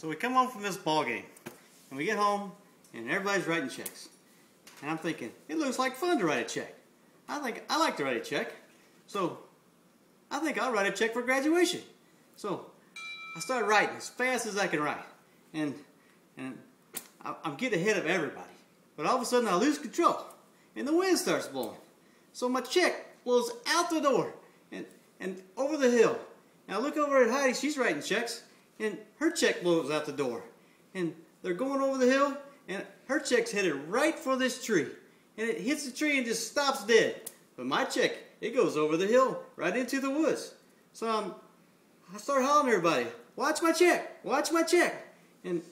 So we come home from this ball game, and we get home, and everybody's writing checks. And I'm thinking, it looks like fun to write a check. I think I like to write a check, so I think I'll write a check for graduation. So I started writing as fast as I can write, and I'm getting ahead of everybody. But all of a sudden I lose control, and the wind starts blowing. So my check blows out the door and over the hill. And I look over at Heidi, she's writing checks, and her check blows out the door. And they're going over the hill, and her check's headed right for this tree. And it hits the tree and just stops dead. But my check, it goes over the hill, right into the woods. So I start hollering at everybody, watch my check, watch my check. And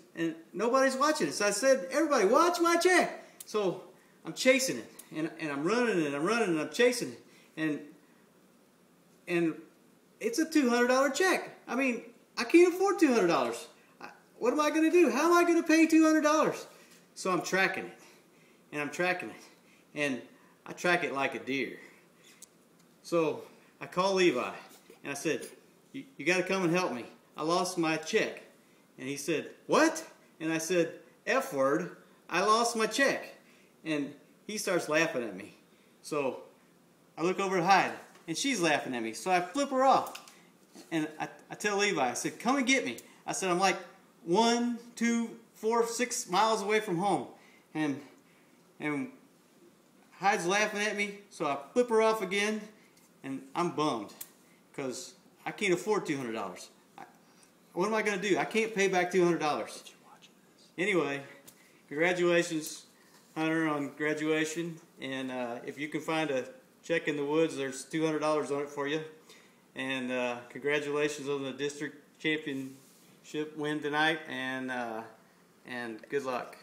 nobody's watching it. So I said, everybody, watch my check. So I'm chasing it, and I'm running and I'm running and I'm chasing it. And it's a $200 check. I mean, I can't afford $200. What am I going to do? How am I going to pay $200? So I'm tracking it, and I'm tracking it, and I track it like a deer. So I call Levi, and I said, you got to come and help me. I lost my check. And he said, what? And I said, F word, I lost my check. And he starts laughing at me. So I look over at Hyde, and she's laughing at me. So I flip her off. And I tell Levi, I said, come and get me. I said, I'm like 1, 2, 4, 6 miles away from home. And Hyde's laughing at me, so I flip her off again, and I'm bummed because I can't afford $200. What am I going to do? I can't pay back $200. Anyway, congratulations, Hunter, on graduation. And if you can find a check in the woods, there's $200 on it for you. And congratulations on the district championship win tonight. And good luck.